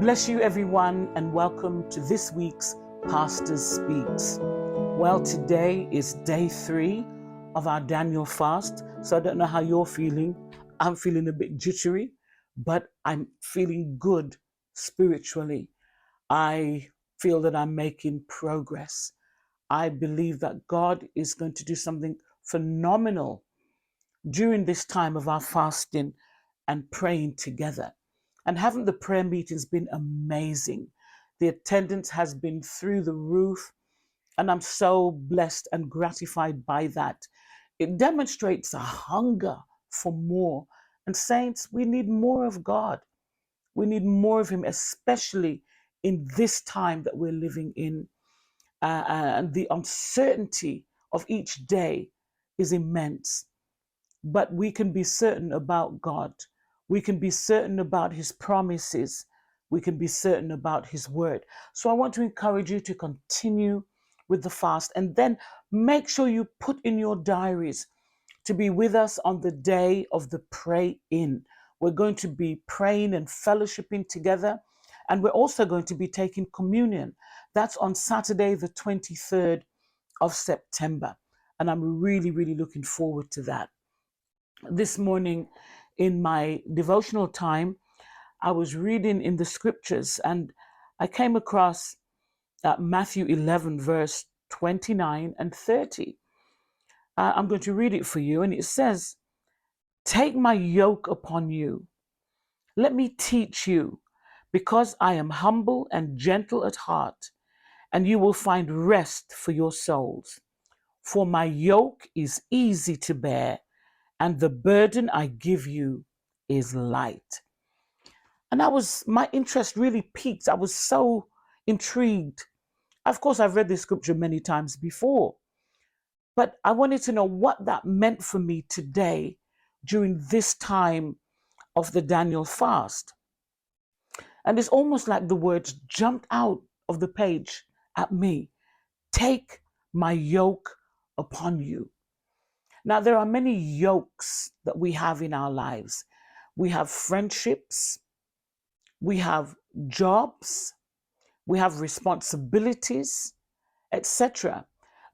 bless you, everyone, and welcome to this week's Pastor Speaks. Well, today is day 3 of our Daniel fast, so I don't know how you're feeling. I'm feeling a bit jittery, but I'm feeling good spiritually. I feel that I'm making progress. I believe that God is going to do something phenomenal during this time of our fasting and praying together. And haven't the prayer meetings been amazing? The attendance has been through the roof, and I'm so blessed and gratified by that. It demonstrates a hunger for more. And saints, we need more of God. We need more of Him, especially in this time that we're living in. And the uncertainty of each day is immense. But we can be certain about God. We can be certain about His promises. We can be certain about His word. So I want to encourage you to continue with the fast, and then make sure you put in your diaries to be with us on the day of the pray in. We're going to be praying and fellowshipping together, and we're also going to be taking communion. That's on Saturday, the 23rd of September. And I'm really, really looking forward to that. This morning in my devotional time, I was reading in the scriptures and I came across Matthew 11, verse 29 and 30. I'm going to read it for you, and it says, "Take my yoke upon you. Let me teach you, because I am humble and gentle at heart, and you will find rest for your souls. For my yoke is easy to bear, and the burden I give you is light." And my interest really piqued. I was so intrigued. Of course, I've read this scripture many times before, but I wanted to know what that meant for me today during this time of the Daniel fast. And it's almost like the words jumped out of the page at me. Take my yoke upon you. Now, there are many yokes that we have in our lives. We have friendships, we have jobs, we have responsibilities, etc.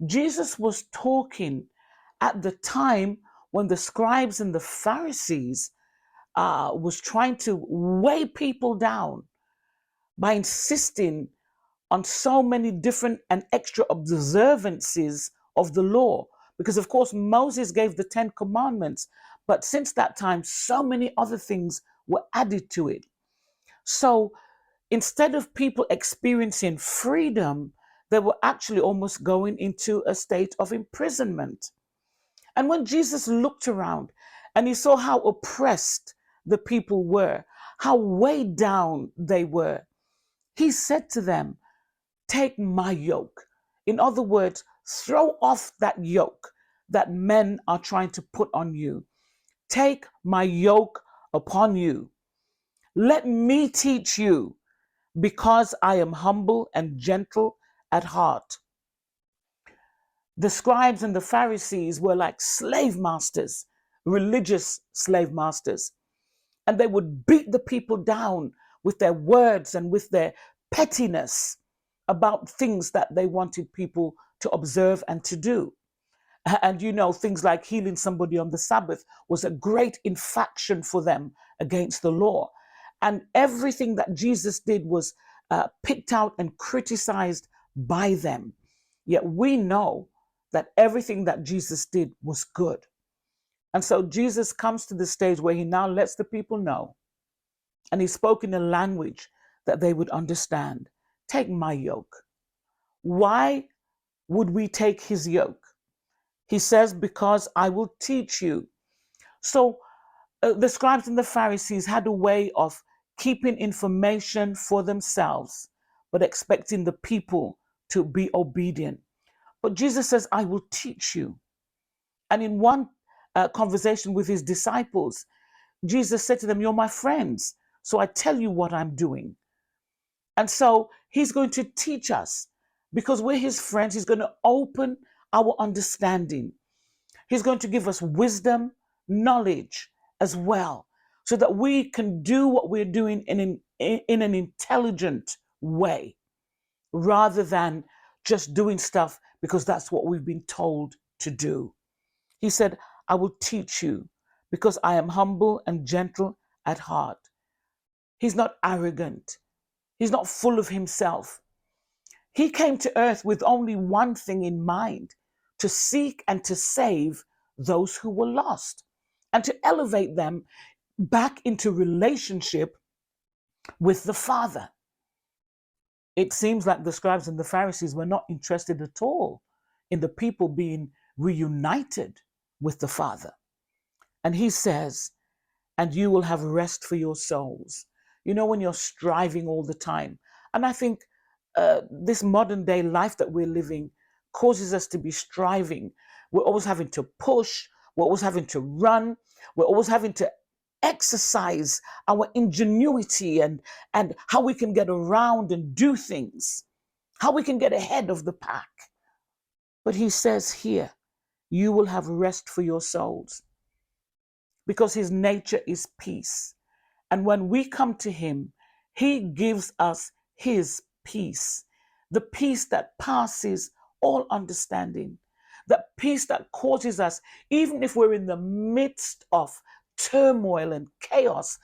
Jesus was talking at the time when the scribes and the Pharisees was trying to weigh people down by insisting on so many different and extra observances of the law. Because, of course, Moses gave the 10 commandments, but since that time, so many other things were added to it. So instead of people experiencing freedom, they were actually almost going into a state of imprisonment. And when Jesus looked around and he saw how oppressed the people were, how weighed down they were, he said to them, "Take my yoke." In other words, throw off that yoke that men are trying to put on you. Take my yoke upon you. Let me teach you, because I am humble and gentle at heart. The scribes and the Pharisees were like slave masters, religious slave masters, and they would beat the people down with their words and with their pettiness about things that they wanted people to observe and to do. And things like healing somebody on the Sabbath was a great infraction for them against the law. And everything that Jesus did was picked out and criticized by them. Yet we know that everything that Jesus did was good. And so Jesus comes to the stage where he now lets the people know, and he spoke in a language that they would understand. Take my yoke. Why would we take his yoke? He says, because I will teach you. So the scribes and the Pharisees had a way of keeping information for themselves, but expecting the people to be obedient. But Jesus says, I will teach you. And in one conversation with his disciples, Jesus said to them, you're my friends, so I tell you what I'm doing. And so he's going to teach us, because we're his friends. He's going to open our understanding. He's going to give us wisdom, knowledge as well. so that we can do what we're doing in an intelligent way, rather than just doing stuff because that's what we've been told to do. He said, I will teach you because I am humble and gentle at heart. He's not arrogant. He's not full of himself. He came to earth with only one thing in mind: to seek and to save those who were lost and to elevate them back into relationship with the Father. It seems like the scribes and the Pharisees were not interested at all in the people being reunited with the Father. And he says, and you will have rest for your souls. You know, when you're striving all the time. And I think this modern day life that we're living causes us to be striving. We're always having to push. We're always having to run. We're always having to exercise our ingenuity and how we can get around and do things, how we can get ahead of the pack. But he says here, you will have rest for your souls, because his nature is peace. And when we come to him, he gives us his peace, the peace that passes all understanding, the peace that causes us, even if we're in the midst of turmoil and chaos,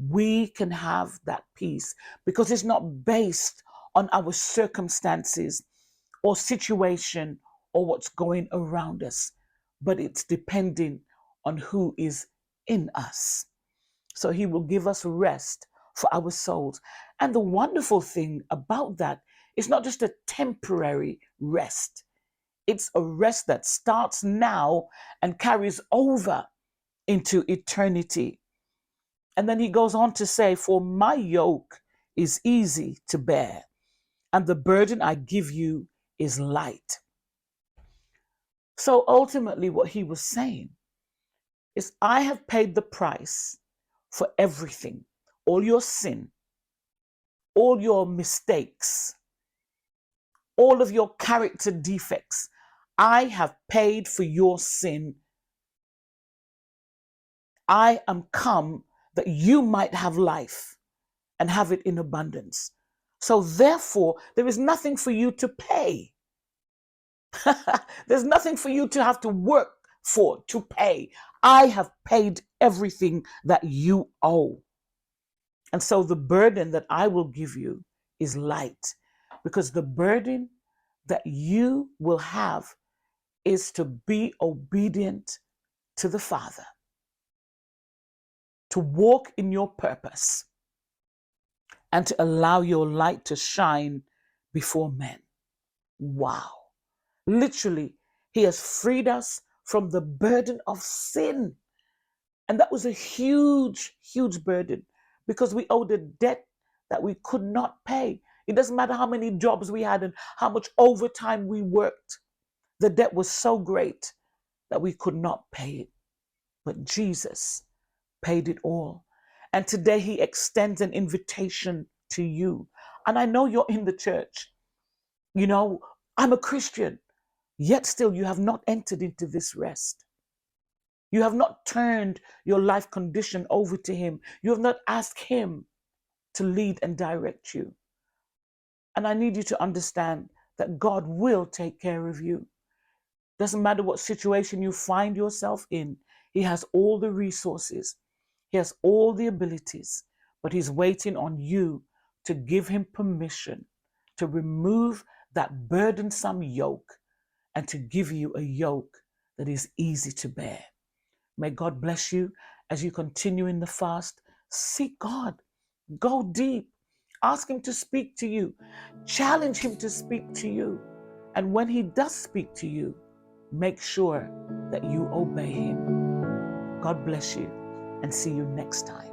we can have that peace because it's not based on our circumstances or situation or what's going around us, but it's depending on who is in us. So he will give us rest for our souls. And the wonderful thing about that is not just a temporary rest. It's a rest that starts now and carries over into eternity. And then he goes on to say, for my yoke is easy to bear, and the burden I give you is light. So ultimately what he was saying is, I have paid the price for everything, all your sin, all your mistakes, all of your character defects. I have paid for your sin. I am come that you might have life and have it in abundance. So therefore, there is nothing for you to pay. There's nothing for you to have to work for, to pay. I have paid everything that you owe. And so the burden that I will give you is light, because the burden that you will have is to be obedient to the Father, to walk in your purpose, and to allow your light to shine before men. Wow. Literally, he has freed us from the burden of sin. And that was a huge, huge burden, because we owed a debt that we could not pay. It doesn't matter how many jobs we had and how much overtime we worked. The debt was so great that we could not pay it. But Jesus paid it all. And today he extends an invitation to you. And I know you're in the church. You know, I'm a Christian, yet still you have not entered into this rest. You have not turned your life condition over to him. You have not asked him to lead and direct you. And I need you to understand that God will take care of you. Doesn't matter what situation you find yourself in, he has all the resources. He has all the abilities, but he's waiting on you to give him permission to remove that burdensome yoke and to give you a yoke that is easy to bear. May God bless you as you continue in the fast. Seek God. Go deep. Ask him to speak to you. Challenge him to speak to you. And when he does speak to you, make sure that you obey him. God bless you, and see you next time.